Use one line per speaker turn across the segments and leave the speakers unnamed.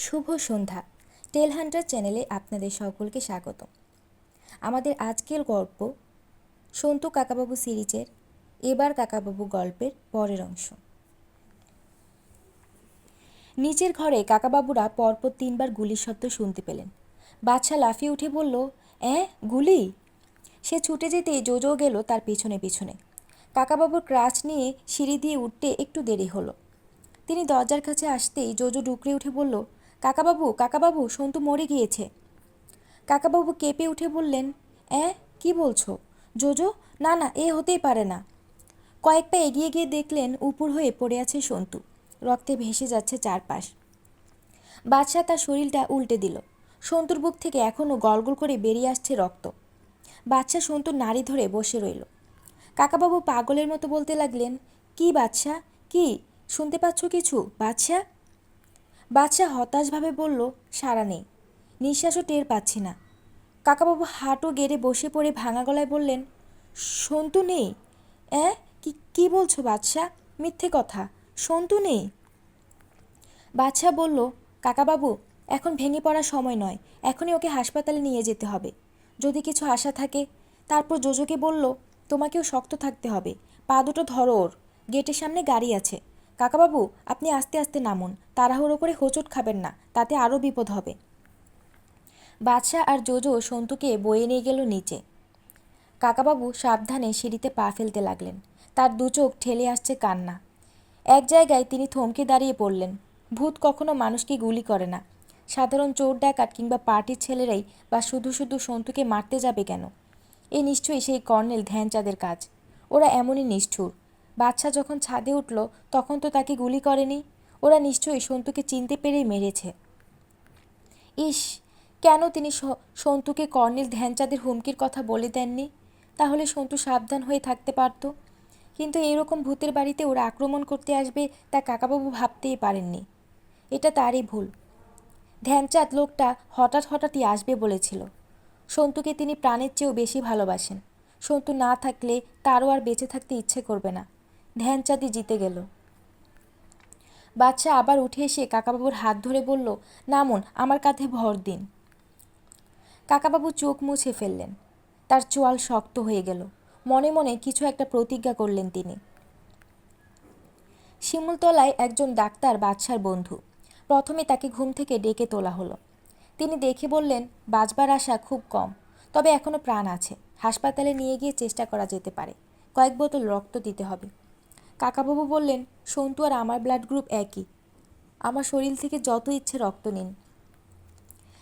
শুভ সন্ধ্যা। টেল Hunter চ্যানেলে আপনাদের সকলকে স্বাগত। আমাদের আজকের গল্প সন্তু কাকাবাবু সিরিজের এবার কাকাবাবু গল্পের পরের অংশ। নিচের ঘরে কাকাবাবুরা পরপর 3বার গুলির শব্দ শুনতে পেলেন। বাদশা লাফিয়ে উঠে বলল, গুলি! সে ছুটে যেতেই জোজো গেল তার পিছনে পিছনে। কাকাবাবুর ক্রাচ নিয়ে সিঁড়ি দিয়ে উঠতে একটু দেরি হলো। তিনি দরজার কাছে আসতেই জোজো ডুকরে উঠে বলল, কাকাবাবু কাকাবাবু, সন্তু মরে গিয়েছে। কাকাবাবু কেঁপে উঠে বললেন, কি বলছো জোজো? না না, এ হতেই পারে না। কয়েক পা এগিয়ে গিয়ে দেখলেন উপুর হয়ে পড়ে আছে সন্তু, রক্তে ভেসে যাচ্ছে চারপাশ। বাদশা তার শরীরটা উল্টে দিল। সন্তুর বুক থেকে এখনও গলগল করে বেরিয়ে আসছে রক্ত। বাদশা সন্তুর নাড়ি ধরে বসে রইল। কাকাবাবু পাগলের মতো বলতে লাগলেন, কি বাদশা, কি শুনতে পাচ্ছ কিছু বাদশা? বাদশা হতাশভাবে বলল, সাড়া নেই, নিঃশ্বাসও টের পাচ্ছি না। কাকাবাবু হাঁটু গেড়ে বসে পড়ে ভাঙা গলায় বললেন, সন্তু নেই? কি বলছো বাদশা? মিথ্যে কথা, সন্তু নেই। বাদশা বলল, কাকাবাবু, এখন ভেঙে পড়ার সময় নয়, এখনই ওকে হাসপাতালে নিয়ে যেতে হবে। যদি কিছু আশা থাকে। তারপর জোজোকে বলল, তোমাকেও শক্ত থাকতে হবে, পা দুটো ধরো ওর, গেটের সামনে গাড়ি আছে। কাকাবাবু, আপনি আস্তে আস্তে নামুন, তাড়াহুড়ো করে হোঁচট খাবেন না, তাতে আরও বিপদ হবে। বাদশা আর জোজো সন্তুকে বয়ে নিয়ে গেল নিচে। কাকাবাবু সাবধানে সিঁড়িতে পা ফেলতে লাগলেন। তার দু চোখ ঠেলে আসছে কান্না। এক জায়গায় তিনি থমকে দাঁড়িয়ে পড়লেন। ভূত কখনো মানুষকে গুলি করে না। সাধারণ চোর ডাকাত কিংবা পার্টির ছেলেরাই বা শুধু শুধু সন্তুকে মারতে যাবে কেন? এই নিশ্চয়ই সেই কর্নেল ধ্যানচাঁদের কাজ। ওরা এমনই নিষ্ঠুর। বাদশা যখন ছাদে উঠল তখন তো তাকে গুলি করেনি। ওরা নিশ্চয়ই সন্তুকে চিনতে পেরেই মেরেছে। ইস, কেন তিনি সন্তুকে কর্নেল ধ্যানচাঁদের হুমকির কথা বলে দেননি? তাহলে সন্তু সাবধান হয়ে থাকতে পারত। কিন্তু এইরকম ভূতের বাড়িতে ওরা আক্রমণ করতে আসবে তা কাকাবাবু ভাবতেই পারেননি। এটা তারই ভুল। ধ্যানচাঁদ লোকটা হঠাৎ হঠাৎই আসবে বলেছিল। সন্তুকে তিনি প্রাণের চেয়েও বেশি ভালোবাসেন। সন্তু না থাকলে তারও আর বেঁচে থাকতে ইচ্ছে করবে না। ধ্যানচাঁদই জিতে গেল। বাদশা আবার উঠে এসে কাকাবাবুর হাত ধরে বলল, নামুন, আমার কাঁধে ভর দিন। কাকাবাবু চোখ মুছে ফেললেন। তার চোয়াল শক্ত হয়ে গেল। মনে মনে কিছু একটা প্রতিজ্ঞা করলেন তিনি। শিমুলতলায় একজন ডাক্তার বাদশার বন্ধু। প্রথমে তাকে ঘুম থেকে ডেকে তোলা হলো। তিনি দেখে বললেন, বাঁচবার আশা খুব কম, তবে এখনও প্রাণ আছে। হাসপাতালে নিয়ে গিয়ে চেষ্টা করা যেতে পারে। কয়েক বোতল রক্ত দিতে হবে। কাকাবাবু বললেন, সন্তু আর আমার ব্লাড গ্রুপ একই, আমার শরীর থেকে যত ইচ্ছে রক্ত নিন।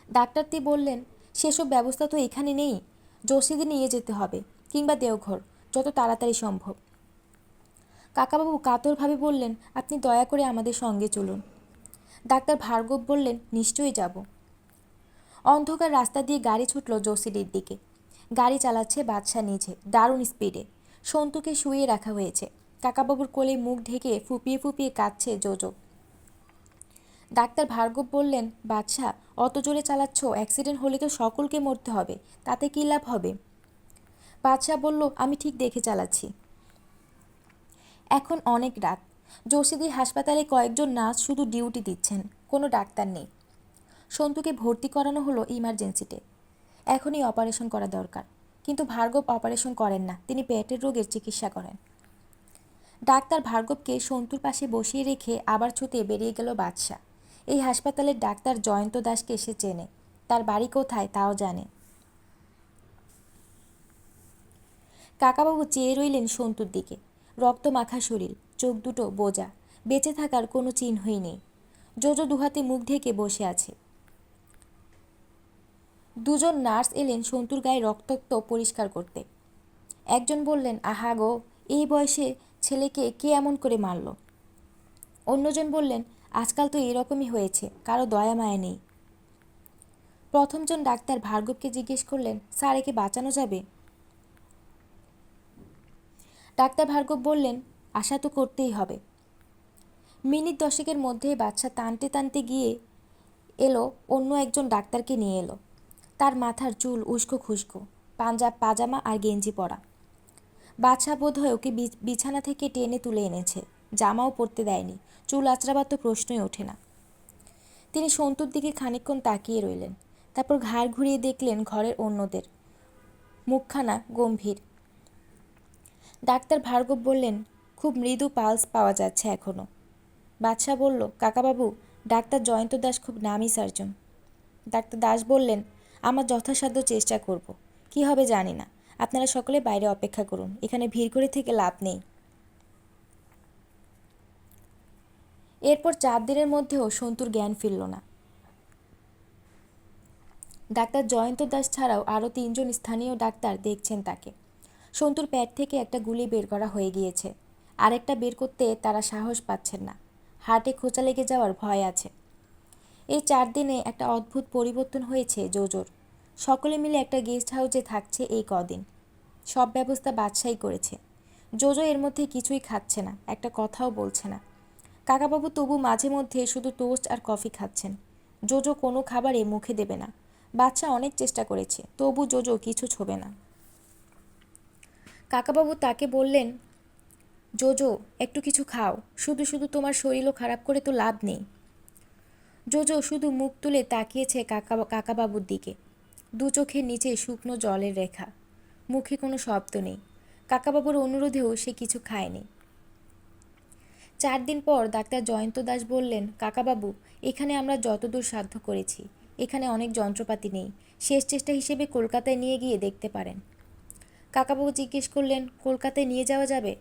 ডাক্তারটি বললেন, সেসব ব্যবস্থা তো এখানে নেই, জসিদে নিয়ে যেতে হবে, কিংবা দেওঘর, যত তাড়াতাড়ি সম্ভব। কাকাবাবু কাতরভাবে বললেন, আপনি দয়া করে আমাদের সঙ্গে চলুন। ডাক্তার ভার্গব বললেন, নিশ্চয়ই যাব। অন্ধকার রাস্তা দিয়ে গাড়ি ছুটল জসিডির দিকে। গাড়ি চালাচ্ছে বাদশা নিজে, দারুণ স্পিডে। সন্তুকে শুইয়ে রাখা হয়েছে। কাকাবাবুর কোলে মুখ ঢেকে ফুপিয়ে ফুপিয়ে কাঁদছে জোজো। ডাক্তার ভার্গব বললেন, বাদশা, অত জোরে চালাচ্ছ, অ্যাক্সিডেন্ট হলে তো সকলকে মরতে হবে, তাতে কী লাভ হবে? বাদশা বলল, আমি ঠিক দেখে চালাচ্ছি। এখন অনেক রাত। জসিদি হাসপাতালে কয়েকজন নার্স শুধু ডিউটি দিচ্ছেন, কোনো ডাক্তার নেই। সন্তুকে ভর্তি করানো হলো ইমার্জেন্সিতে। এখনই অপারেশন করা দরকার। কিন্তু ভার্গব অপারেশন করেন না, তিনি পেটের রোগের চিকিৎসা করেন। ডাক্তার ভার্গবকে সন্তুর পাশে বসিয়ে রেখে আবার ছুটে বেরিয়ে গেল বাদশা। এই হাসপাতালের ডাক্তার জয়ন্ত দাসকে সে চেনে, তার বাড়ি কোথায় তাও জানে। কাকাবাবু চেয়ে রইলেন সন্তুর দিকে। রক্তমাখা শরীর, চোখ দুটো বোজা, বেঁচে থাকার কোনো চিহ্নই নেই। জোজো দুহাতে মুখ ঢেকে বসে আছে। দুজন নার্স এলেন সন্তুর গায়ে রক্তাক্ত পরিষ্কার করতে। একজন বললেন, আহা গো, এই বয়সে ছেলেকে কে এমন করে মারল? অন্যজন বললেন, আজকাল তো এরকমই হয়েছে, কারো দয়া মায়া নেই। প্রথমজন ডাক্তার ভার্গবকে জিজ্ঞেস করলেন, স্যার, একে বাঁচানো যাবে? ডাক্তার ভার্গব বললেন, আশা তো করতেই হবে। মিনিট 10-এর মধ্যে বাচ্চা টানতে টানতে গিয়ে এলো অন্য একজন ডাক্তারকে নিয়ে এলো। তার মাথার চুল উস্কো খুস্কো, পাঞ্জাব পাজামা আর গেঞ্জি পরা। বাদশা বোধহয় ওকে বিছানা থেকে টেনে তুলে এনেছে, জামাও পরতে দেয়নি, চুল আঁচড়াবার তো প্রশ্নই ওঠে না। তিনি সন্তুর দিকে খানিকক্ষণ তাকিয়ে রইলেন। তারপর ঘাড় ঘুরিয়ে দেখলেন ঘরের অন্যদের। মুখখানা গম্ভীর। ডাক্তার ভার্গব বললেন, খুব মৃদু পালস পাওয়া যাচ্ছে এখনও। বাদশা বলল, কাকাবাবু, ডাক্তার জয়ন্ত দাস খুব নামী সার্জন। ডাক্তার দাস বললেন, আমার যথাসাধ্য চেষ্টা করব। কি হবে জানি না। আপনারা সকলে বাইরে অপেক্ষা করুন, এখানে ভিড় করে থেকে লাভ নেই। এরপর 4 দিনের মধ্যেও সন্তুর জ্ঞান ফিরল না। ডাক্তার জয়ন্ত দাস ছাড়াও আরও 3 জন স্থানীয় ডাক্তার দেখছেন তাকে। সন্তুর পেট থেকে একটা গুলি বের করা হয়ে গিয়েছে। আরেকটা বের করতে তারা সাহস পাচ্ছেন না। হার্টে খোঁচা লেগে যাওয়ার ভয় আছে। এই 4 দিনে একটা অদ্ভুত পরিবর্তন হয়েছে জোজোর। সকলে মিলে একটা গেস্ট হাউসে থাকছে এই কদিন। সব ব্যবস্থা বাদশাই করেছে। জোজো এর মধ্যে কিছুই খাচ্ছে না, একটা কথাও বলছে না। কাকাবাবু তবু মাঝে মধ্যে শুধু টোস্ট আর কফি খাচ্ছেন। জোজো কোনো খাবারে মুখে দেবে না। বাদশা অনেক চেষ্টা করেছে, তবু জোজো কিছু ছোবে না। কাকাবাবু তাকে বললেন, জোজো, একটু কিছু খাও, শুধু শুধু তোমার শরীরও খারাপ করে তো লাভ নেই। জোজো শুধু মুখ তুলে তাকিয়েছে কাকাবাবুর দিকে। 2 চোখের নিচে শুকনো জলের রেখা। মুখে কোনো শব্দ নেই। কাকাবাবুর অনুরোধেও সে কিছু খায়নি। 4 দিন পর ডাক্তার জয়ন্ত দাস বললেন, কাকাবাবু, এখানে আমরা যতদূর সাধ্য করেছি। এখানে অনেক যন্ত্রপাতি নেই। শেষ চেষ্টা হিসেবে কলকাতায় নিয়ে গিয়ে দেখতে পারেন। কাকাবাবু জিজ্ঞেস করলেন, কলকাতায় নিয়ে যাওয়া যাবে?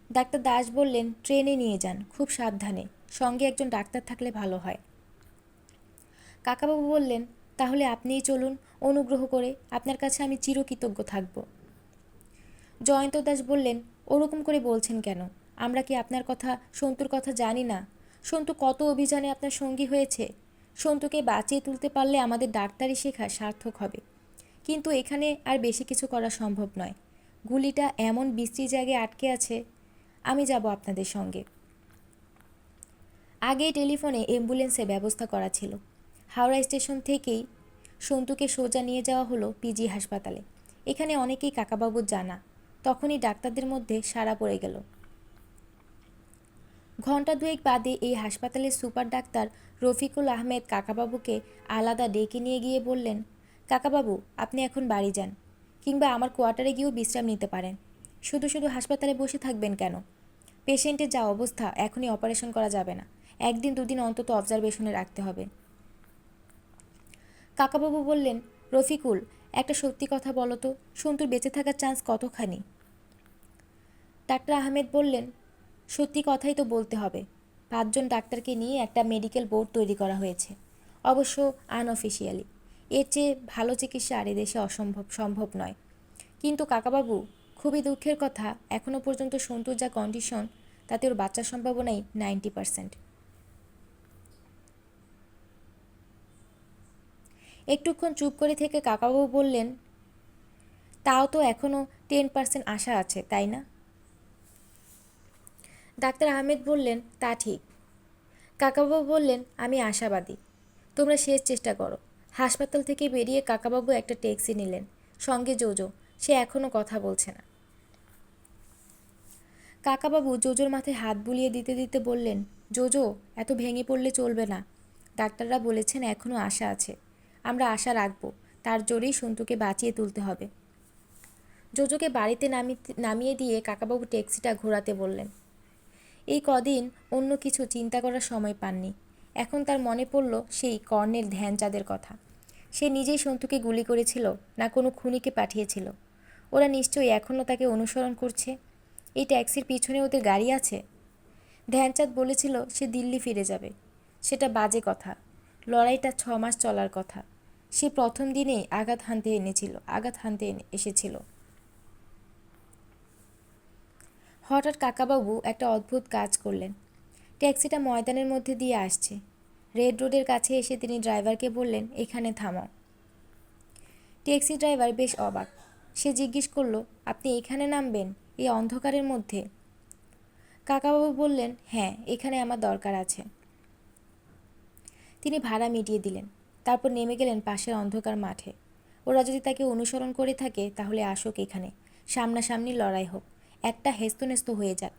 ডাক্তার দাস বললেন, ট্রেনে নিয়ে যান, খুব সাবধানে। সঙ্গে একজন ডাক্তার থাকলে ভালো হয়। কাকাবাবু বললেন, তাহলে আপনিই চলুন, অনুগ্রহ করে। আপনার কাছে আমি চিরকৃতজ্ঞ থাকব। জয়ন্ত দাস বললেন, ওরকম করে বলছেন কেন? আমরা কি আপনার কথা, সন্তুর কথা জানি না? সন্তু কত অভিযানে আপনার সঙ্গী হয়েছে। সন্তুকে বাঁচিয়ে তুলতে পারলে আমাদের ডাক্তারি শেখা সার্থক হবে। কিন্তু এখানে আর বেশি কিছু করা সম্ভব নয়। গুলিটা এমন বিশ্রী জায়গায় আটকে আছে। আমি যাব আপনাদের সঙ্গে। আগেই টেলিফোনে অ্যাম্বুলেন্সের ব্যবস্থা করা ছিল। হাওড়া স্টেশন থেকেই সন্তুকে সোজা নিয়ে যাওয়া হলো পিজি হাসপাতালে। এখানে অনেকেই কাকাবাবুর জানা। তখনই ডাক্তারদের মধ্যে সাড়া পড়ে গেল। ঘণ্টা 2 বাদে এই হাসপাতালের সুপার ডাক্তার রফিকুল আহমেদ কাকাবাবুকে আলাদা ডেকে নিয়ে গিয়ে বললেন, কাকাবাবু, আপনি এখন বাড়ি যান, কিংবা আমার কোয়ার্টারে গিয়েও বিশ্রাম নিতে পারেন। শুধু শুধু হাসপাতালে বসে থাকবেন কেন? পেশেন্টের যা অবস্থা, এখনই অপারেশন করা যাবে না। 1 দিন 2 দিন অন্তত অবজারভেশনে রাখতে হবে। কাকাবাবু বললেন, রফিকুল, একটা সত্যি কথা বলো তো, সন্তুর বেঁচে থাকার চান্স কতখানি? ডাক্তার আহমেদ বললেন, সত্যি কথাই তো বলতে হবে। 5 জন ডাক্তারকে নিয়ে একটা মেডিকেল বোর্ড তৈরি করা হয়েছে, অবশ্য আনঅফিসিয়ালি। এর চেয়ে ভালো চিকিৎসা আর এদেশে সম্ভব নয়। কিন্তু কাকাবাবু, খুবই দুঃখের কথা, এখনও পর্যন্ত সন্তুর যা কন্ডিশন, তাতে ওর বাচ্চার সম্ভাবনাই 90%। একটুক্ষণ চুপ করে থেকে কাকাবাবু বললেন, তাও তো এখনও 10% আশা আছে, তাই না? ডাক্তার আহমেদ বললেন, তা ঠিক। কাকাবাবু বললেন, আমি আশাবাদী। তোমরা শেষ চেষ্টা করো। হাসপাতাল থেকে বেরিয়ে কাকাবাবু একটা ট্যাক্সি নিলেন। সঙ্গে জোজো, সে এখনও কথা বলছে না। কাকাবাবু জোজোর মাথায় হাত বুলিয়ে দিতে দিতে বললেন, জোজো, এত ভেঙে পড়লে চলবে না। ডাক্তাররা বলেছেন এখনও আশা আছে। আমরা আশা রাখব। তার জোরেই সন্তুকে বাঁচিয়ে তুলতে হবে। জোজোকে বাড়িতে নামিয়ে দিয়ে কাকাবাবু ট্যাক্সিটা ঘোরাতে বললেন। এই কদিন অন্য কিছু চিন্তা করার সময় পাননি। এখন তার মনে পড়ল সেই কর্নেল ধ্যানচাঁদের কথা। সে নিজেই সন্তুকে গুলি করেছিল, না কোনো খুনিকে পাঠিয়েছিল? ওরা নিশ্চয়ই এখনও তাকে অনুসরণ করছে। এই ট্যাক্সির পিছনে ওদের গাড়ি আছে। ধ্যানচাঁদ বলেছিল সে দিল্লি ফিরে যাবে। সেটা বাজে কথা। লড়াইটা 6 মাস চলার কথা। সে প্রথম দিনেই আঘাত হানতে এসেছিল। হঠাৎ কাকাবাবু একটা অদ্ভুত কাজ করলেন। ট্যাক্সিটা ময়দানের মধ্যে দিয়ে আসছে। রেড রোডের কাছে এসে তিনি ড্রাইভারকে বললেন, এখানে থামাও। ট্যাক্সি ড্রাইভার বেশ অবাক। সে জিজ্ঞেস করলো, আপনি এখানে নামবেন এই অন্ধকারের মধ্যে? কাকাবাবু বললেন, হ্যাঁ, এখানে আমার দরকার আছে। তিনি ভাড়া মিটিয়ে দিলেন। তারপর নেমে গেলেন পাশের অন্ধকার মাঠে। ওরা যদি তাকে অনুসরণ করে থাকে তাহলে আসুক এখানে, সামনাসামনি লড়াই হোক, একটা হেস্তনেস্ত হয়ে যাক।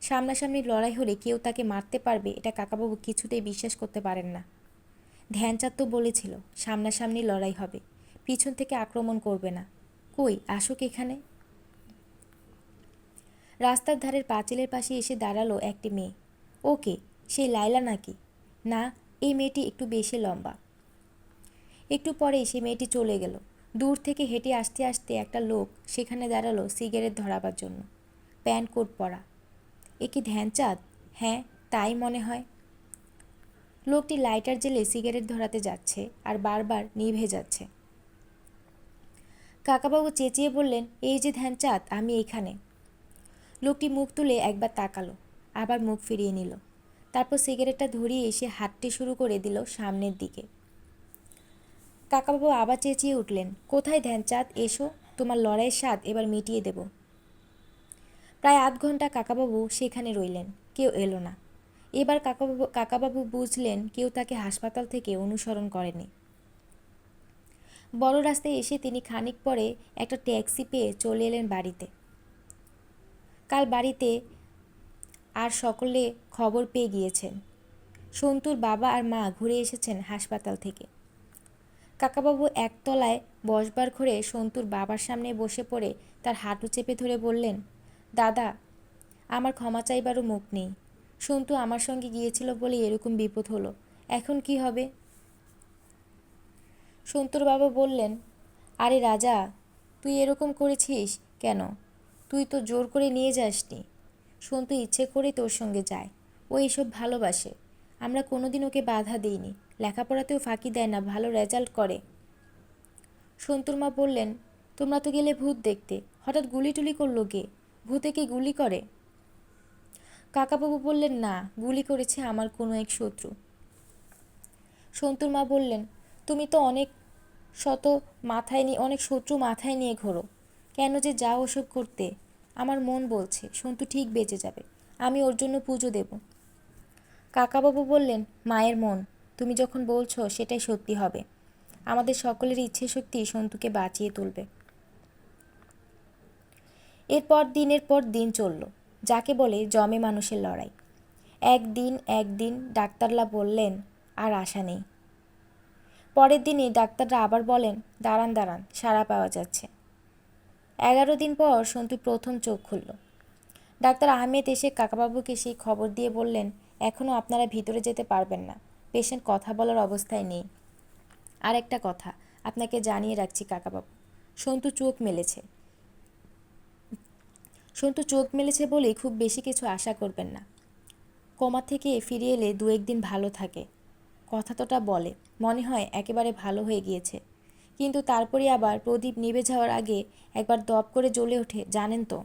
সামনাসামনি লড়াই হলে কেউ তাকে মারতে পারবে এটা কাকাবাবু কিছুতেই বিশ্বাস করতে পারেন না। ধ্যানচাঁদ তো বলেছিল সামনাসামনি লড়াই হবে, পিছন থেকে আক্রমণ করবে না। কই আসুক এখানে। রাস্তার ধারের পাঁচিলের পাশে এসে দাঁড়ালো একটি মেয়ে। ওকে, সেই লায়লা নাকি? না, এই মেয়েটি একটু বেশি লম্বা। একটু পরেই সে মেয়েটি চলে গেল। দূর থেকে হেঁটে আসতে আসতে একটা লোক সেখানে দাঁড়ালো সিগারেট ধরাবার জন্য। প্যান্ট কোট পরা। এ কি ধ্যানচাঁদ? হ্যাঁ, তাই মনে হয়। লোকটি লাইটার জেলে সিগারেট ধরাতে যাচ্ছে আর বারবার নিভে যাচ্ছে। কাকাবাবু চেঁচিয়ে বললেন, এই যে ধ্যানচাঁদ, আমি এখানে। লোকটি মুখ তুলে একবার তাকালো, আবার মুখ ফিরিয়ে নিল। তারপর সিগারেটটা ধরিয়ে এসে হাঁটতে শুরু করে দিল সামনের দিকে। কাকাবাবু আবার চেঁচিয়ে উঠলেন, কোথায় ধ্যানচাঁদ? এসো, তোমার লড়াইয়ের স্বাদ এবার মিটিয়ে দেব। প্রায় আধ ঘন্টা কাকাবাবু সেখানে রইলেন, কেউ এলো না। এবার কাকাবাবু বুঝলেন কেউ তাকে হাসপাতাল থেকে অনুসরণ করেনি। বড় রাস্তায় এসে তিনি খানিক পরে একটা ট্যাক্সি পেয়ে চলে এলেন বাড়িতে। কাল বাড়িতে আর সকলে খবর পেয়ে গিয়েছেন। সন্তুর বাবা আর মা ঘুরে এসেছেন হাসপাতাল থেকে। কাকাবাবু একতলায় বসবার ঘরে সন্তুর বাবার সামনে বসে পড়ে তার হাঁটু চেপে ধরে বললেন, দাদা, আমার ক্ষমা চাইবারও মুখ নেই। সন্তু আমার সঙ্গে গিয়েছিল বলে এরকম বিপদ হলো, এখন কি হবে? সন্তুর বাবা বললেন, আরে রাজা, তুই এরকম করেছিস কেন? তুই তো জোর করে নিয়ে যাসনি। সন্তু ইচ্ছে করে তোর সঙ্গে যায়, ও এইসব ভালোবাসে। আমরা কোনোদিন ওকে বাধা দিইনি, লেখাপড়াতেও ফাঁকি দেয় না, ভালো রেজাল্ট করে। সন্তুর মা বললেন, তোমরা তো গেলে ভূত দেখতে, হঠাৎ গুলি টুলি করলো কে? ভূতে কি গুলি করে? কাকাবাবু বললেন, না, গুলি করেছে আমার কোনো এক শত্রু। সন্তুর মা বললেন, তুমি তো অনেক অনেক শত্রু মাথায় নিয়ে ঘোরো, কেন যে যাও ওসব করতে? আমার মন বলছে সন্তু ঠিক বেঁচে যাবে, আমি ওর জন্য পুজো দেব। কাকাবাবু বললেন, মায়ের মন, তুমি যখন বলছো সেটাই সত্যি হবে। আমাদের সকলের ইচ্ছে শক্তি সন্তুকে বাঁচিয়ে তুলবে। এরপর দিনের পর দিন চলল, যাকে বলে জমে মানুষের লড়াই। একদিন ডাক্তাররা বললেন আর আশা নেই। পরের দিনই ডাক্তাররা আবার বলেন, দাঁড়ান, সাড়া পাওয়া যাচ্ছে। 11 দিন পর সন্তু প্রথম চোখ খুলল। ডাক্তার আহমেদ এসে কাকাবাবুকে সেই খবর দিয়ে বললেন, এখনও আপনারা ভিতরে যেতে পারবেন না, পেশেন্ট কথা বলার অবস্থায় নেই। আর একটা কথা আপনাকে জানিয়ে রাখছি কাকাবাবু, সন্তু চোখ মেলেছে বলেই খুব বেশি কিছু আশা করবেন না। কোমা থেকে ফিরে এলে 2-1 দিন ভালো থাকে, কথাটা বলে, মনে হয় একেবারে ভালো হয়ে গিয়েছে। কিন্তু তারপরে আবার প্রদীপ নিভে যাওয়ার আগে একবার দপ করে জ্বলে ওঠে, জানেন তো।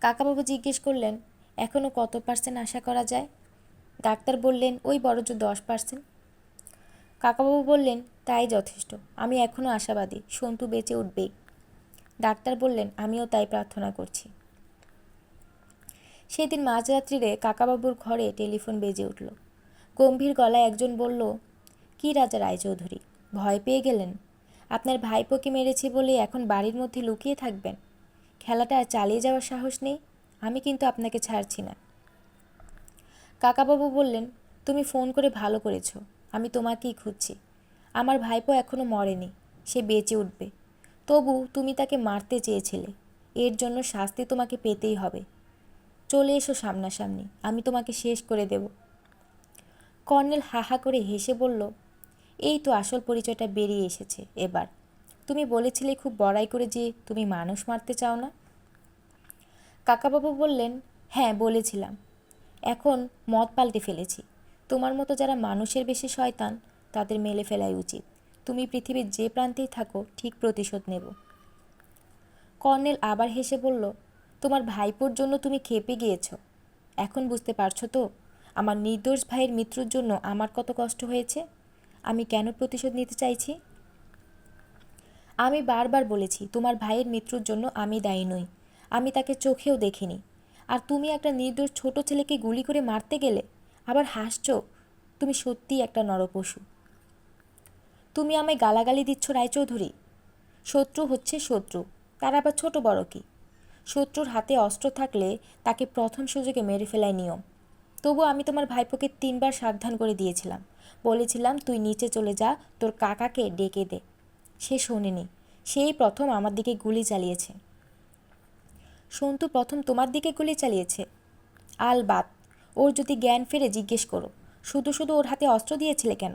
কাকাবাবু জিজ্ঞেস করলেন, এখনও কত % আশা করা যায়? ডাক্তার বললেন, ওই বড়জোর 10%। কাকাবাবু বললেন, তাই যথেষ্ট, আমি এখনও আশাবাদী সন্তু বেঁচে উঠবেই। ডাক্তার বললেন, আমিও তাই প্রার্থনা করছি। সেদিন মাঝরাত্রিরে কাকাবাবুর ঘরে টেলিফোন বেজে উঠল। গম্ভীর গলায় একজন বলল, কি রাজা রায়চৌধুরী, ভয় পেয়ে গেলেন? আপনার ভাইপোকে মেরেছি বলে এখন বাড়ির মধ্যে লুকিয়ে থাকবেন? খেলাটা আর চালিয়ে যাওয়ার সাহস নেই? আমি কিন্তু আপনাকে ছাড়ছি না। কাকাবাবু বললেন, তুমি ফোন করে ভালো করেছো, আমি তোমাকেই খুঁজছি। আমার ভাইপো এখনও মরেনি, সে বেঁচে উঠবে। তবু তুমি তাকে মারতে চেয়েছিলে, এর জন্য শাস্তি তোমাকে পেতেই হবে। চলে এসো সামনাসামনি, আমি তোমাকে শেষ করে দেব। কর্নেল হাহা করে হেসে বলল, এই তো আসল পরিচয়টা বেরিয়ে এসেছে এবার। তুমি বলেছিলে খুব বড়াই করে যে তুমি মানুষ মারতে চাও না। কাকাবাবু বললেন, হ্যাঁ বলেছিলাম, এখন মত পাল্টে ফেলেছি। তোমার মতো যারা মানুষের বেশি শয়তান তাদের মেলে ফেলাই উচিত। তুমি পৃথিবীর যে প্রান্তেই থাকো ঠিক প্রতিশোধ নেব। কর্নেল আবার হেসে বলল, তোমার ভাইপোর জন্য তুমি খেপে গিয়েছ, এখন বুঝতে পারছো তো আমার নির্দোষ ভাইয়ের মৃত্যুর জন্য আমার কত কষ্ট হয়েছে, আমি কেন প্রতিশোধ নিতে চাইছি। আমি বারবার বলেছি তোমার ভাইয়ের মৃত্যুর জন্য আমি দায়ী নই, আমি তাকে চোখেও দেখিনি। আর তুমি একটা নির্দোষ ছোট ছেলেকে গুলি করে মারতে গেলে, আবার হাসছো। তুমি সত্যিই একটা নরপশু। তুমি আমায় গালাগালি দিচ্ছ রায়চৌধুরী। শত্রু হচ্ছে শত্রু, তার আবার ছোট বড় কি? শত্রুর হাতে অস্ত্র থাকলে তাকে প্রথম সুযোগে মেরে ফেলাই নিয়ম। তবু আমি তোমার ভাইপোকে 3বার সাবধান করে দিয়েছিলাম। বলেছিলাম তুই নিচে চলে যা, তোর কাকাকে ডেকে দে। সে শোনেনি। সেই প্রথম আমার দিকে গুলি চালিয়েছে। সন্তু প্রথম তোমার দিকে গুলি চালিয়েছে? আলবাত। ওর যদি জ্ঞান ফেরে জিজ্ঞেস করো, শুধু শুধু ওর হাতে অস্ত্র দিয়েছিলে কেন?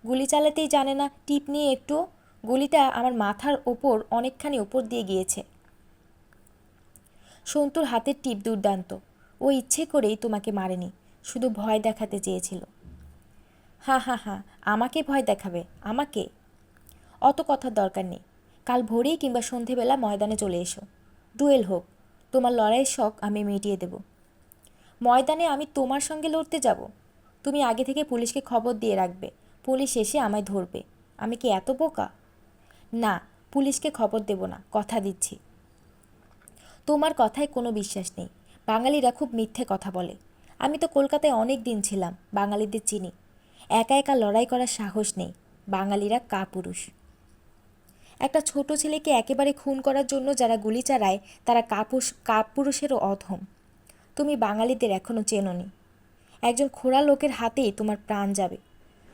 গুলি চালাতেই জানে না টিপ নিয়ে একটুও। গুলিটা আমার মাথার ওপর অনেকখানি ওপর দিয়ে গিয়েছে। সন্তুর হাতের টিপ দুর্দান্ত। ও ইচ্ছে করেই তোমাকে মারেনি, শুধু ভয় দেখাতে চেয়েছিল। হা হা হা, আমাকে ভয় দেখাবে? আমাকে? অত কথার দরকার নেই। কাল ভোরেই কিংবা সন্ধেবেলা ময়দানে চলে এসো। ডুয়েল হোক। তোমার লড়াইয়ের শখ আমি মিটিয়ে দেব। ময়দানে আমি তোমার সঙ্গে লড়তে যাব? তুমি আগে থেকে পুলিশকে খবর দিয়ে রাখবে। পুলিশ এসে আমায় ধরবে। আমি কি এত বোকা? না, পুলিশকে খবর দেব না, কথা দিচ্ছি। তোমার কথায় কোনো বিশ্বাস নেই। বাঙালিরা খুব মিথ্যে কথা বলে। আমি তো কলকাতায় অনেক দিন ছিলাম, বাঙালিদের চিনি। একা একা লড়াই করার সাহস নেই। বাঙালিরা কাপুরুষ। একটা ছোট ছেলেকে একেবারে খুন করার জন্য যারা গুলি চালায় তারা কাপুরুষেরও অধম। তুমি বাঙালিদের এখনও চেনোনি। একজন খোড়া লোকের হাতেই তোমার প্রাণ যাবে।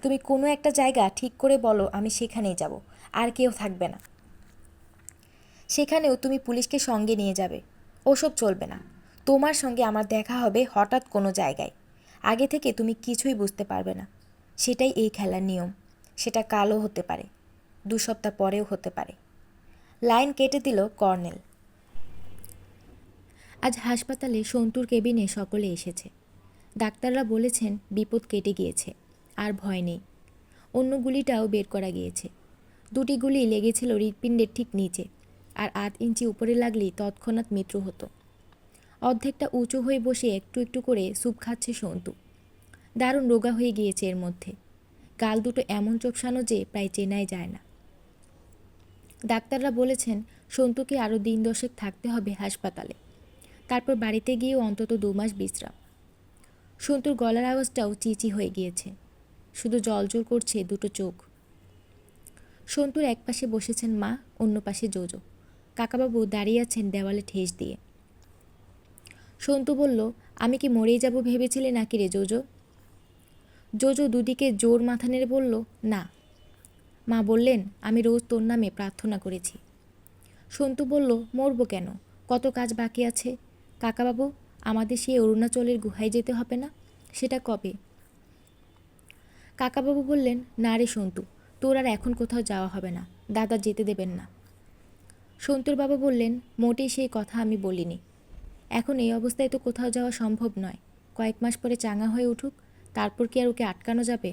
তুমি কোনো একটা জায়গা ঠিক করে বলো, আমি সেখানেই যাব, আর কেউ থাকবে না। সেখানেও তুমি পুলিশকে সঙ্গে নিয়ে যাবে। ওসব চলবে না। তোমার সঙ্গে আমার দেখা হবে হঠাৎ কোনো জায়গায়। আগে থেকে তুমি কিছুই বুঝতে পারবে না। সেটাই এই খেলার নিয়ম। সেটা কালও হতে পারে, 2 সপ্তাহ পরেও হতে পারে। লাইন কেটে দিল কর্নেল। আজ হাসপাতালে সন্তুর কেবিনে সকলে এসেছে। ডাক্তাররা বলেছেন বিপদ কেটে গিয়েছে, আর ভয় নেই। অন্য গুলিটাও বের করা গিয়েছে। 2টি গুলি লেগেছিল হৃৎপিণ্ডের ঠিক নিচে, আর 8 ইঞ্চি উপরে লাগলেই তৎক্ষণাৎ মৃত্যু হতো। অর্ধেকটা উঁচু হয়ে বসে একটু একটু করে স্যুপ খাচ্ছে সন্তু। দারুণ রোগা হয়ে গিয়েছে এর মধ্যে। গাল দুটো এমন চোপসানো যে প্রায় চেনাই যায় না। ডাক্তাররা বলেছেন সন্তুকে আরও দিন 10 থাকতে হবে হাসপাতালে। তারপর বাড়িতে গিয়েও অন্তত 2 মাস বিশ্রাম। সন্তুর গলার আওয়াজটাও চিচি হয়ে গিয়েছে। শুধু জলজল করছে দুটো চোখ। সন্তুর একপাশে বসেছেন মা, অন্য পাশে জোজো। কাকাবাবু দাঁড়িয়ে আছেন দেওয়ালে ঠেস দিয়ে। সন্তু বলল, আমি কি মরেই যাব ভেবেছিলে নাকি রে জোজো? জোজো দুদিকে জোর মাথা নেড়ে বলল, না। মা বললেন, আমি রোজ তোর নামে প্রার্থনা করেছি। সন্তু বলল, মরব কেন? কত কাজ বাকি আছে। কাকাবাবু, আমাদের সেই অরুণাচলের গুহায় যেতে হবে না? সেটা কবে? কাকাবাবু বললেন, না রে সন্তু, তোর আর এখন কোথাও যাওয়া হবে না। দাদা যেতে দেবেন না। সন্তুর বাবা বললেন, মোটেই সেই কথা আমি বলিনি। এখন এই অবস্থায় তো কোথাও যাওয়া সম্ভব নয়। কয়েক মাস পরে চাঙা হয়ে উঠুক, তারপর কি আর ওকে আটকানো যাবে?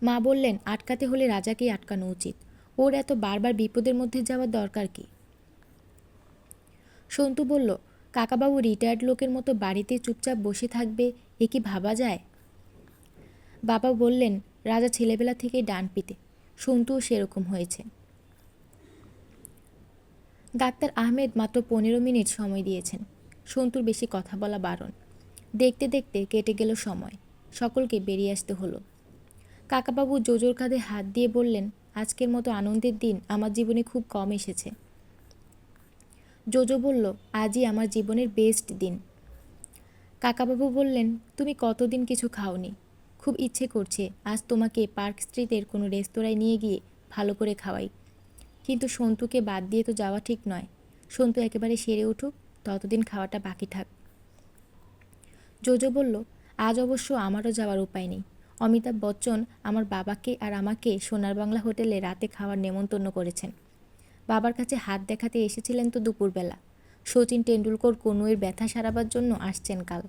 মা বললেন, আটকাতে হলে রাজাকেই আটকানো উচিত। ওর এত বারবার বিপদের মধ্যে যাওয়ার দরকার কি? সন্তু বলল, কাকাবাবু রিটায়ার্ড লোকের মতো বাড়িতে চুপচাপ বসে থাকবে, এ কি ভাবা যায়? বাবা বললেন, রাজা ছেলেবেলা থেকেই ডানপিতে। সন্তুও সেরকম হয়েছে। ডাক্তার আহমেদ মাত্র 15 মিনিট সময় দিয়েছেন। সন্তুর বেশি কথা বলা বারণ। দেখতে দেখতে কেটে গেল সময়। সকলকে বেরিয়ে আসতে হলো। কাকাবাবু জোজোর কাঁধে হাত দিয়ে বললেন, আজকের মতো আনন্দের দিন আমার জীবনে খুব কম এসেছে। জোজো বলল, আজই আমার জীবনের বেস্ট দিন। কাকাবাবু বললেন, তুমি কতদিন কিছু খাওনি। খুব ইচ্ছে করছে আজ তোমাকে পার্ক স্ট্রিটের কোনো রেস্তোরাঁয় নিয়ে গিয়ে ভালো করে খাওয়াই। কিন্তু সন্তুকে বাদ দিয়ে তো যাওয়া ঠিক নয়। সন্তু একেবারে সেরে উঠুক, ততদিন খাওয়াটা বাকি থাক। জোজো বলল, আজ অবশ্য আমারও যাওয়ার উপায় নেই। অমিতাভ বচ্চন আমার বাবাকে আর আমাকে সোনার বাংলা হোটেলে রাতে খাওয়ার নেমন্তন্ন করেছেন। বাবার কাছে হাত দেখাতে এসেছিলেন তো দুপুরবেলা। শচীন টেন্ডুলকর কনুয়ের ব্যথা সারাবার জন্য আসছেন কাল।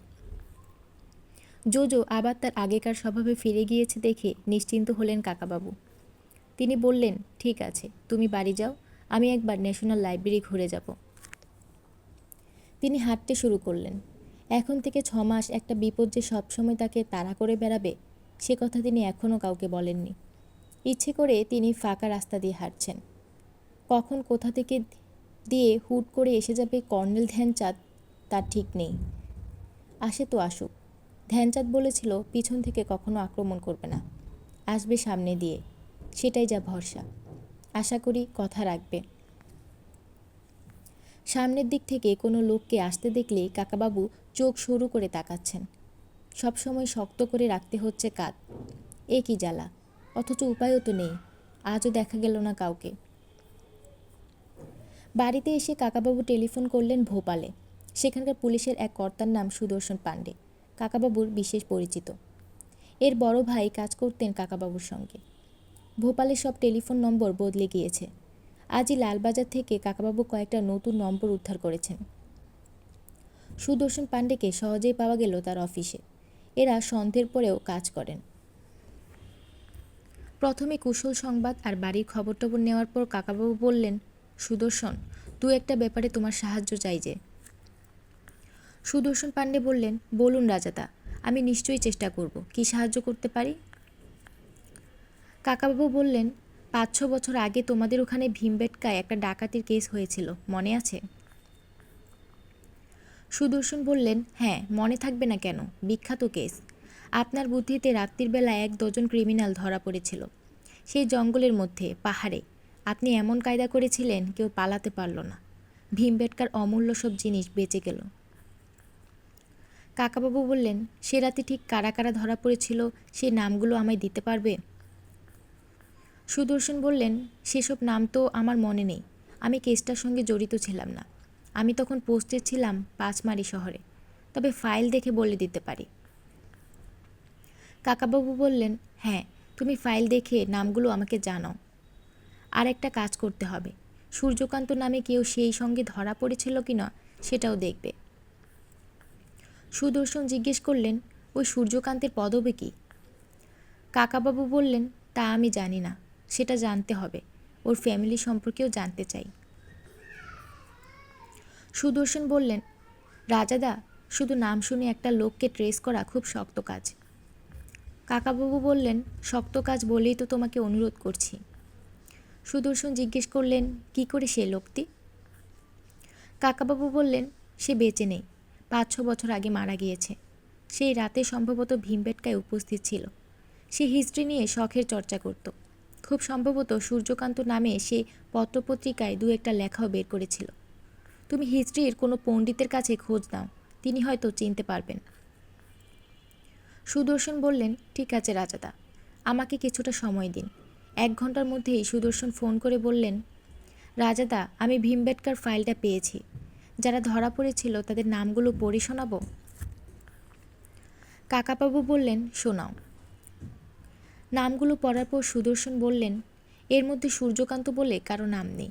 জোজো আবার তার আগেকার স্বভাবে ফিরে গিয়েছে দেখে নিশ্চিন্ত হলেন কাকাবাবু। তিনি বললেন, ঠিক আছে, তুমি বাড়ি যাও, আমি একবার ন্যাশনাল লাইব্রেরি ঘুরে যাব। তিনি হাঁটতে শুরু করলেন। এখন থেকে 6 মাস একটা বিপদ যে সবসময় তাকে তাড়া করে বেড়াবে, সে কথা তিনি এখনও কাউকে বলেননি। ইচ্ছে করে তিনি ফাঁকা রাস্তা দিয়ে হাঁটছেন। কখন কোথা থেকে দিয়ে হুট করে এসে যাবে কর্নেল ধ্যানচাঁদ, তার ঠিক নেই। আসে তো আসুক। ধ্যানচাঁদ বলেছিল পিছন থেকে কখনো আক্রমণ করবে না, আসবে সামনে দিয়ে। সেটাই যা ভরসা। আশা করি কথা রাখবে। সামনের দিক থেকে কোনো লোককে আসতে দেখলে কাকাবাবু চোখ সরু করে তাকাচ্ছেন। সবসময় শক্ত করে রাখতে হচ্ছে কাঁধ। এ কি জ্বালা! অথচ উপায়ও তো নেই। আজও দেখা গেল না কাউকে। বাড়িতে এসে কাকাবাবু টেলিফোন করলেন ভোপালে। সেখানকার পুলিশের এক কর্তার নাম সুদর্শন পাণ্ডে, কাকাবাবুর বিশেষ পরিচিত। এর বড় ভাই কাজ করতেন কাকাবাবুর সঙ্গে। ভোপালের সব টেলিফোন নম্বর বদলে গিয়েছে। আজই লালবাজার থেকে কাকাবাবু কয়েকটা নতুন নম্বর উদ্ধার করেছেন। সুদর্শন পাণ্ডেকে সহজেই পাওয়া গেল তার অফিসে। এরা সন্ধ্যের পরেও কাজ করেন। প্রথমে কুশল সংবাদ আর বাড়ির খবর টবর নেওয়ার পর কাকাবাবু বললেন, সুদর্শন, তুই একটা ব্যাপারে তোমার সাহায্য চাই যে। সুদর্শন পাণ্ডে বললেন, বলুন রাজাদা, আমি নিশ্চয়ই চেষ্টা করব। কি সাহায্য করতে পারি? কাকাবাবু বললেন, 5-6 বছর আগে তোমাদের ওখানে ভীমবেটকায় একটা ডাকাতির কেস হয়েছিল, মনে আছে? সুদর্শন বললেন, হ্যাঁ, মনে থাকবে না কেন, বিখ্যাত কেস। আপনার বুদ্ধিতে রাত্রির বেলা 1 ডজন ক্রিমিনাল ধরা পড়েছিল। সেই জঙ্গলের মধ্যে, পাহাড়ে। আপনি এমন কায়দা করেছিলেন কেউ পালাতে পারল না। ভীমবেটকার অমূল্য সব জিনিস বেঁচে গেল। কাকাবাবু বললেন, সে রাতে ঠিক কারা কারা ধরা পড়েছিল সেই নামগুলো আমায় দিতে পারবে? সুদর্শন বললেন, সেসব নাম তো আমার মনে নেই। আমি কেসটার সঙ্গে জড়িত ছিলাম না। আমি তখন পোস্টে ছিলাম পাঁচমারি শহরে। তবে ফাইল দেখে বলে দিতে পারি। কাকাবাবু বললেন, হ্যাঁ, তুমি ফাইল দেখে নামগুলো আমাকে জানাও। আর একটা কাজ করতে হবে, সূর্যকান্ত নামে কেউ সেই সঙ্গে ধরা পড়েছিল কি না সেটাও দেখবে। সুদর্শন জিজ্ঞেস করলেন, ওই সূর্যকান্তের পদবি কি? কাকাবাবু বললেন, তা আমি জানি না, সেটা জানতে হবে। ওর ফ্যামিলি সম্পর্কেও জানতে চাই। সুদর্শন বললেন, রাজাদা, শুধু নাম শুনে একটা লোককে ট্রেস করা খুব শক্ত কাজ। কাকাবাবু বললেন, শক্ত কাজ বলেই তো তোমাকে অনুরোধ করছি। সুদর্শন জিজ্ঞেস করলেন, কি করে সে লোকটি? কাকাবাবু বললেন, সে বেঁচে নেই, 5-6 বছর আগে মারা গিয়েছে। সেই রাতে সম্ভবত ভীমবেটকায় উপস্থিত ছিল। সে হিস্ট্রি নিয়ে শখের চর্চা করত। খুব সম্ভবত সূর্যকান্ত নামে সে পত্রপত্রিকায় 2-একটা লেখাও বের করেছিল। তুমি হিস্ট্রির কোনো পণ্ডিতের কাছে খোঁজ নাও, তিনি হয়তো চিনতে পারবেন। সুদর্শন বললেন, ঠিক আছে রাজাদা, আমাকে কিছুটা সময় দিন। 1 ঘন্টার মধ্যেই সুদর্শন ফোন করে বললেন, রাজাদা, আমি ভীমবেটকার ফাইলটা পেয়েছি। যারা ধরা পড়েছিল তাদের নামগুলো পড়ে শোনাবো? কাকাবাবু বললেন, শোনাও। নামগুলো পড়ার পর সুদর্শন বললেন, এর মধ্যে সূর্যকান্ত বলে কারো নাম নেই,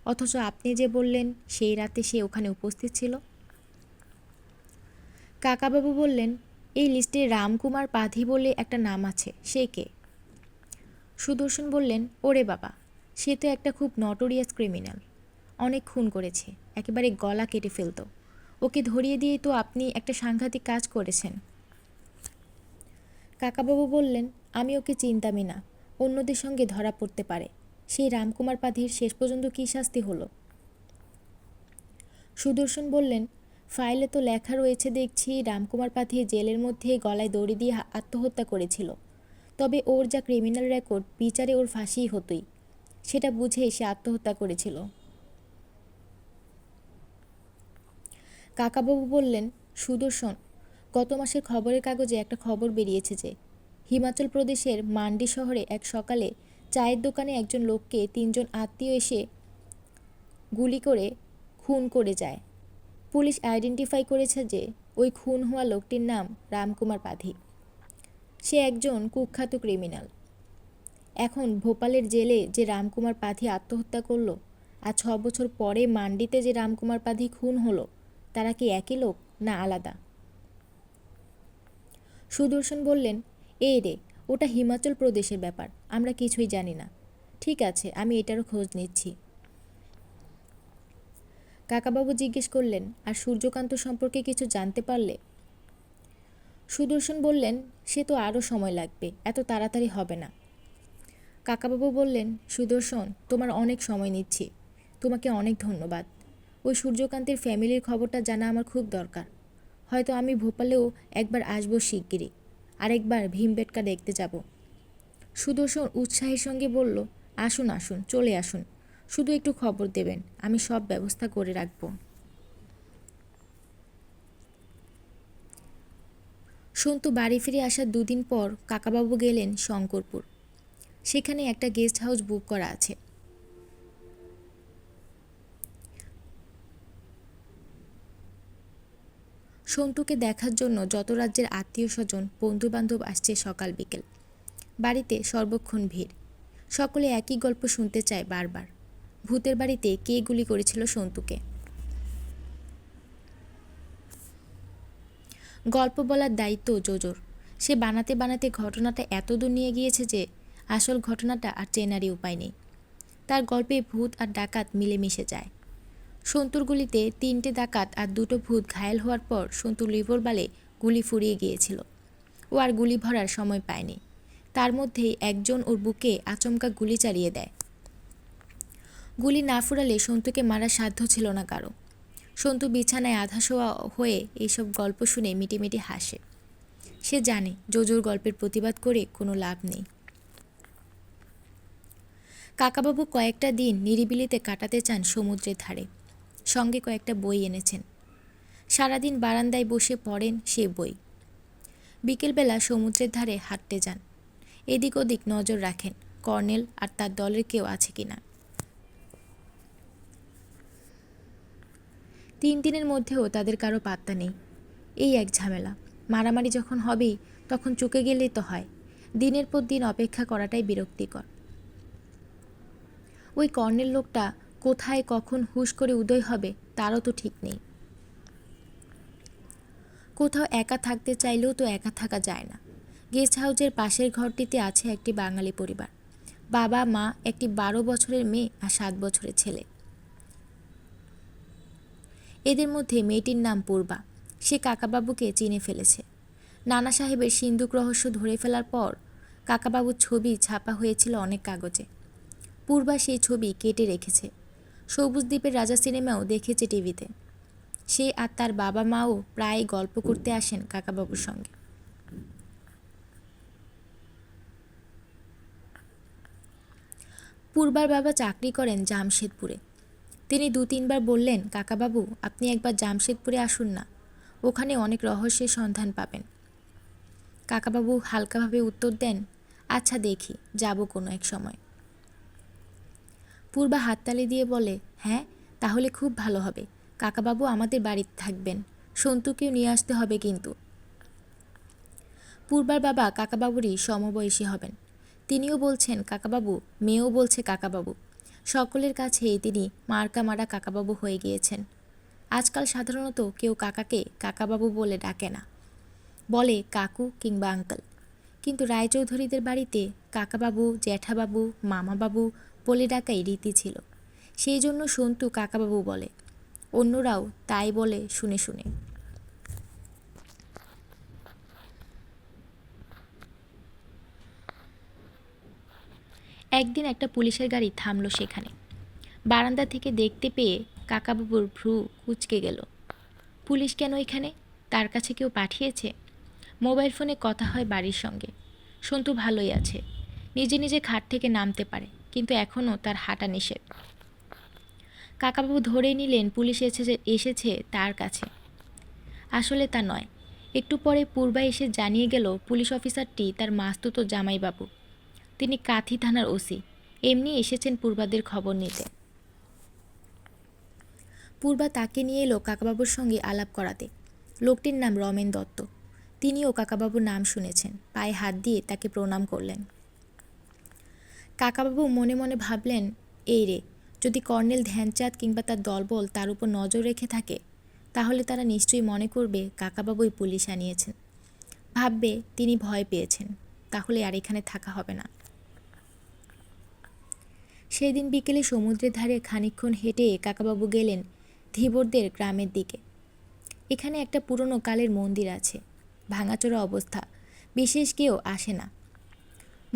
অথচ আপনি যে বললেন সেই রাতে সে ওখানে উপস্থিত ছিল। কাকাবাবু বললেন, এই লিস্টে রামকুমার পাধি বলে একটা নাম আছে, সে কে? সুদর্শন বললেন, ওরে বাবা, সে তো একটা খুব নটোরিয়াস ক্রিমিনাল। অনেক খুন করেছে, একেবারে গলা কেটে ফেলত। ওকে ধরিয়ে দিয়েই তো আপনি একটা সাংঘাতিক কাজ করেছেন। কাকাবাবু বললেন, আমি ওকে চিনতামই না, অন্যদের সঙ্গে ধরা পড়তে পারে। সেই রামকুমার পাধির শেষ পর্যন্ত কী শাস্তি হলো? সুদর্শন বললেন, ফাইলে তো লেখা রয়েছে দেখছি রামকুমার পাধি জেলের মধ্যে গলায় দড়ি দিয়ে আত্মহত্যা করেছিল। তবে ওর যা ক্রিমিনাল রেকর্ড, বিচারে ওর ফাঁসিই হতোই। সেটা বুঝেই সে আত্মহত্যা করেছিল। কাকাবাবু বললেন, সুদর্শন, গত মাসের খবরের কাগজে একটা খবর বেরিয়েছে যে হিমাচল প্রদেশের মান্ডি শহরে এক সকালে চায়ের দোকানে একজন লোককে 3 জন আত্মীয় এসে গুলি করে খুন করে যায়। পুলিশ আইডেন্টিফাই করেছে যে ওই খুন হওয়া লোকটির নাম রামকুমার পাধি। সে একজন কুখ্যাত ক্রিমিনাল। এখন ভোপালের জেলে যে রামকুমার পাধি আত্মহত্যা করলো, আর 6 বছর পরে মান্ডিতে যে রামকুমার পাধি খুন হলো, তারা কি একই লোক না আলাদা? সুদর্শন বললেন, এই রে, ওটা হিমাচল প্রদেশের ব্যাপার, আমরা কিছুই জানি না। ঠিক আছে, আমি এটারও খোঁজ নিচ্ছি। কাকাবাবু জিজ্ঞেস করলেন, আর সূর্যকান্ত সম্পর্কে কিছু জানতে পারলে? সুদর্শন বললেন, সে তো আরও সময় লাগবে, এত তাড়াতাড়ি হবে না। কাকাবাবু বললেন, সুদর্শন, তোমার অনেক সময় নিচ্ছি, তোমাকে অনেক ধন্যবাদ। ওই সূর্যকান্তের ফ্যামিলির খবরটা জানা আমার খুব দরকার। হয়তো আমি ভোপালেও একবার আসবো শিগগিরই, আরেকবার ভীমবেটকা দেখতে যাব। সুদর্শন উৎসাহের সঙ্গে বলল, আসুন আসুন, চলে আসুন। শুধু একটু খবর দেবেন, আমি সব ব্যবস্থা করে রাখব। সন্তু বাড়ি ফিরে আসার দুদিন পর কাকাবাবু গেলেন শঙ্করপুর। সেখানে একটা গেস্ট হাউস বুক করা আছে। সন্তুকে দেখার জন্য যত রাজ্যের আত্মীয় স্বজন বন্ধু বান্ধব আসছে সকাল বিকেল। বাড়িতে সর্বক্ষণ ভিড়। সকলে একই গল্প শুনতে চায় বারবার। ভূতের বাড়িতে কে গুলি করেছিল সন্তুকে। গল্প বলার দায়িত্ব জোজোর। সে বানাতে বানাতে ঘটনাটা এত দূর নিয়ে গিয়েছে যে আসল ঘটনাটা আর চেনারই উপায় নেই। তার গল্পে ভূত আর ডাকাত মিলেমিশে যায়। সন্তুর গুলিতে 3টে ডাকাত আর 2টো ভূত ঘায়েল হওয়ার পর সন্তুর লিভার বালে গুলি ফুরিয়ে গিয়েছিল। ও আর গুলি ভরার সময় পায়নি। তার মধ্যেই একজন ওর বুকে আচমকা গুলি চালিয়ে দেয়। গুলি না ফুরালে সন্তুকে মারার সাধ্য ছিল না কারো। সন্তু বিছানায় আধা শোয়া হয়ে এইসব গল্প শুনে মিটিমিটি হাসে। সে জানে জোজোর গল্পের প্রতিবাদ করে কোনো লাভ নেই। কাকাবাবু কয়েকটা দিন নিরিবিলিতে কাটাতে চান সমুদ্রের ধারে। সঙ্গে কয়েকটা বই এনেছেন। সারাদিন বারান্দায় বসে পড়েন সে বই। বিকেলবেলা সমুদ্রের ধারে হাঁটতে যান। এদিক ওদিক নজর রাখেন কর্নেল আর তার দলের কেউ আছে কিনা। 3 দিনের মধ্যেও তাদের কারো পাত্তা নেই। এই এক ঝামেলা। মারামারি যখন হবেই তখন চুকে গেলেই তো হয়। দিনের পর দিন অপেক্ষা করাটাই বিরক্তিকর। ওই কর্নেল লোকটা কোথায় কখন হুশ করে উদয় হবে তারও তো ঠিক নেই। কোথাও একা থাকতে চাইলেও তো একা থাকা যায় না। গেস্ট হাউসের পাশের ঘরটিতে আছে একটি বাঙালি পরিবার। বাবা মা, একটি 12 বছরের মেয়ে আর 7 বছরের ছেলে। এদের মধ্যে মেয়েটির নাম পূর্বা। সে কাকাবাবুকে চিনে ফেলেছে। নানা সাহেবের সিন্দুক রহস্য ধরে ফেলার পর কাকাবাবুর ছবি ছাপা হয়েছিল অনেক কাগজে। পূর্বা সেই ছবি কেটে রেখেছে। সবুজ দ্বীপের রাজা সিনেমাও দেখেছে টিভিতে। সে আর তার বাবা মাও প্রায় গল্প করতে আসেন কাকাবাবুর সঙ্গে। পূর্বার বাবা চাকরি করেন জামশেদপুরে। তিনি 2-3 বার বললেন, কাকাবাবু আপনি একবার জামশেদপুরে আসুন না, ওখানে অনেক রহস্যের সন্ধান পাবেন। কাকাবাবু হালকাভাবে উত্তর দেন, আচ্ছা দেখি, যাব কোনো এক সময়। পূর্বা হাততালি দিয়ে বলে, হ্যাঁ তাহলে খুব ভালো হবে। কাকাবাবু আমাদের বাড়িতে থাকবেন, সন্তুকেও নিয়ে আসতে হবে কিন্তু। পূর্বার বাবা কাকাবাবুরই সমবয়সী হবেন। তিনিও বলছেন কাকাবাবু, মেয়েও বলছে কাকাবাবু। সকলের কাছেই তিনি মার্কা মারা কাকাবাবু হয়ে গিয়েছেন। আজকাল সাধারণত কেউ কাকাকে কাকাবাবু বলে ডাকে না, বলে কাকু কিংবা আঙ্কেল। কিন্তু রায়চৌধুরীদের বাড়িতে কাকাবাবু, জ্যাঠাবাবু, মামাবাবু বলে ডাকাই রীতি ছিল। সেই জন্য সন্তু কাকাবাবু বলে। অন্যরাও তাই বলে শুনে শুনে। একদিন একটা পুলিশের গাড়ি থামলো সেখানে। বারান্দা থেকে দেখতে পেয়ে কাকাবাবুর ভ্রু কুঁচকে গেল। পুলিশ কেন এখানে? তার কাছে কেউ পাঠিয়েছে? মোবাইল ফোনে কথা হয় বাড়ির সঙ্গে। সন্তু ভালোই আছে, নিজে নিজে খাট থেকে নামতে পারে, কিন্তু এখনও তার হাঁটা নিষেধ। কাকাবাবু ধরে নিলেন পুলিশ এসেছে তার কাছে। আসলে তা নয়। একটু পরে পূর্বা এসে জানিয়ে গেল পুলিশ অফিসারটি তার মাস্তুতো জামাইবাবু। তিনি কাথি থানার ওসি। এমনি এসেছেন পূর্বাদের খবর নিতে। পূর্বা তাকে নিয়ে এলো কাকাবাবুর সঙ্গে আলাপ করাতে। লোকটির নাম রমেন দত্ত। তিনিও কাকাবাবুর নাম শুনেছেন, পায়ে হাত দিয়ে তাকে প্রণাম করলেন। কাকাবাবু মনে মনে ভাবলেন, এই রে, যদি কর্নেল ধ্যানচাঁদ কিংবা তার দলবল তার উপর নজর রেখে থাকে, তাহলে তারা নিশ্চয়ই মনে করবে কাকাবাবুই পুলিশ আনিয়েছেন। ভাববে তিনি ভয় পেয়েছেন, তাহলে আর এখানে থাকা হবে না। সেই দিন বিকেলে সমুদ্রের ধারে খানিকক্ষণ হেঁটে কাকাবাবু গেলেন ধীবরদের গ্রামের দিকে। এখানে একটা পুরনো কালের মন্দির আছে, ভাঙাচোরা অবস্থা, বিশেষ কেউ আসে না।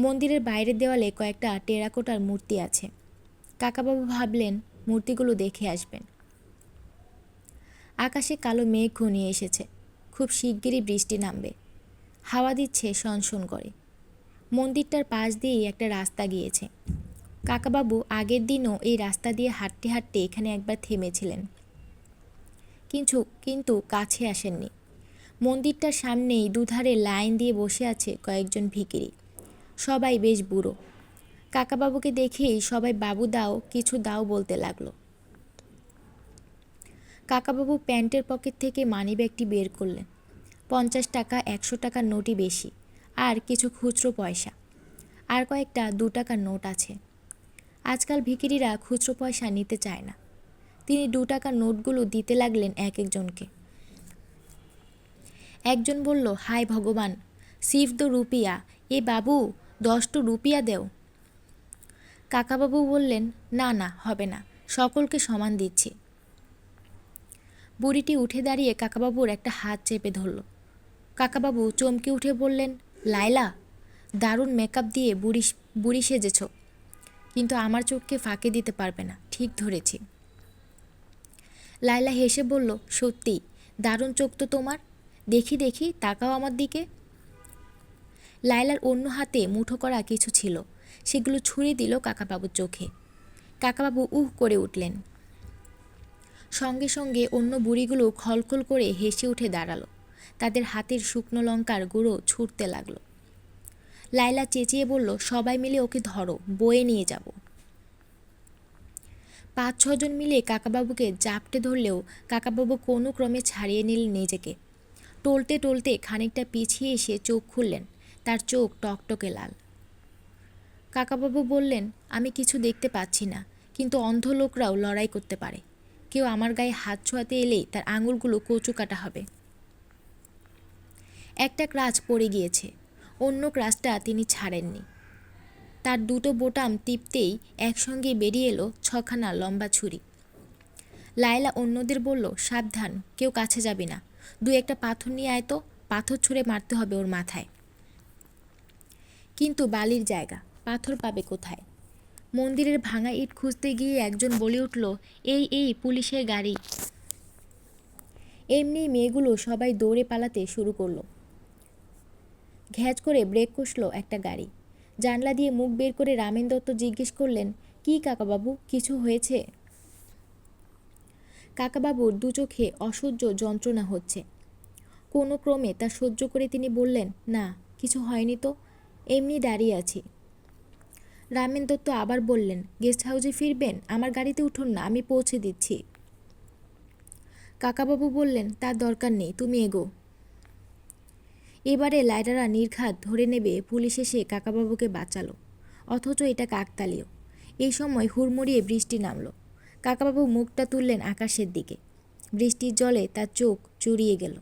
মন্দিরের বাইরের দেওয়ালে কয়েকটা টেরাকোটার মূর্তি আছে। কাকাবাবু ভাবলেন মূর্তিগুলো দেখে আসবেন। আকাশে কালো মেঘ ঘনিয়ে এসেছে, খুব শিগগিরই বৃষ্টি নামবে। হাওয়া দিচ্ছে সনসন করে। মন্দিরটার পাশ দিয়েই একটা রাস্তা গিয়েছে। কাকাবাবু আগের দিনও এই রাস্তা দিয়ে হাঁটতে হাঁটতে এখানে একবার থেমেছিলেন, কিন্তু কাছে আসেননি। মন্দিরটার সামনেই দুধারে লাইন দিয়ে বসে আছে কয়েকজন ভিখিরি, সবাই বেশ বুড়ো। কাকাবাবুকে দেখেই সবাই বাবু দাও, কিছু দাও বলতে লাগলো। কাকাবাবু প্যান্টের পকেট থেকে মানিব্যাগটি বের করলেন। 50 টাকা, 100 টাকার নোটই বেশি, আর কিছু খুচরো পয়সা, আর কয়েকটা 2 টাকার নোট আছে। আজকাল ভিখিরিরা খুচরো পয়সা নিতে চায় না। তিনি 2 টাকার নোটগুলো দিতে লাগলেন এক একজনকে। একজন বলল, হায় ভগবান, সিফ দো রুপিয়া, এ বাবু 10 রুপিয়া দেও। কাকাবাবু বললেন, না না, হবে না, সকলকে সমান দিচ্ছি। বুড়িটি উঠে দাঁড়িয়ে কাকাবাবুর একটা হাত চেপে ধরল। কাকাবাবু চমকে উঠে বললেন, লায়লা, দারুণ মেকআপ দিয়ে বুড়ি সেজেছ, কিন্তু আমার চোখকে ফাঁকি দিতে পারবে না, ঠিক ধরেছি। লায়লা হেসে বলল, সত্যি দারুণ চোখ তো তোমার, দেখি দেখি, তাকাও আমার দিকে। লায়লার অন্য হাতে মুঠো করা কিছু ছিল, সেগুলো ছুঁড়ে দিল কাকাবাবুর চোখে। কাকাবাবু উহ করে উঠলেন। সঙ্গে সঙ্গে অন্য বুড়িগুলো খলখল করে হেসে উঠে দাঁড়ালো। তাদের হাতের শুকনো লঙ্কার গুঁড়ো ছুটতে লাগলো। লায়লা চেঁচিয়ে বলল, সবাই মিলে ওকে ধরো, বয়ে নিয়ে যাব। 5-6 জন মিলে কাকাবাবুকে জাপটে ধরলেও কাকাবাবু কোনো ক্রমে ছাড়িয়ে নিলেন নিজেকে। টলতে টলতে খানিকটা পিছিয়ে এসে চোখ খুললেন। তার চোখ টকটকে লাল। কাকাবাবু বললেন, আমি কিছু দেখতে পাচ্ছি না, কিন্তু অন্ধ লোকরাও লড়াই করতে পারে। কেউ আমার গায়ে হাত ছোঁয়াতে এলেই তার আঙুলগুলো কচু কাটা হবে। একটা ক্রাচ পড়ে গিয়েছে, অন্য ক্রাচটা তিনি ছাড়েননি। তার দুটো বোতাম টিপতেই একসঙ্গে বেরিয়ে এলো 6খানা লম্বা ছুরি। লায়লা অন্যদের বলল, সাবধান, কেউ কাছে যাবি না, 2-1টা পাথর নিয়ে আয় তো, পাথর ছুঁড়ে মারতে হবে ওর মাথায়। কিন্তু বালির জায়গা, পাথর পাবে কোথায়? মন্দিরের ভাঙা ইট খুঁজতে গিয়ে একজন বলে উঠল, এই পুলিশের গাড়ি। এমনি মেয়েগুলো সবাই দৌড়ে পালাতে শুরু করলো। ঘ্যাচ করে ব্রেক কষল একটা গাড়ি। জানলা দিয়ে মুখ বের করে রামেন দত্ত জিজ্ঞেস করলেন, কি কাকাবাবু, কিছু হয়েছে? কাকাবাবুর দু চোখে অসহ্য যন্ত্রণা হচ্ছে। কোনো ক্রমে তা সহ্য করে তিনি বললেন, না, কিছু হয়নি তো, এমনি দাঁড়িয়ে আছি। রামেন দত্ত আবার বললেন, গেস্ট হাউসে ফিরবেন? আমার গাড়িতে উঠুন না, আমি পৌঁছে দিচ্ছি। কাকাবাবু বললেন, তার দরকার নেই, তুমি এগো। এবারে লায়লারা নির্ঘাত ধরে নেবে পুলিশ এসে কাকাবাবুকে বাঁচালো, অথচ এটা কাকতালীয়। এই সময় হুড়মুড়িয়ে বৃষ্টি নামল। কাকাবাবু মুখটা তুললেন আকাশের দিকে। বৃষ্টির জলে তার চোখ চুরিয়ে গেল।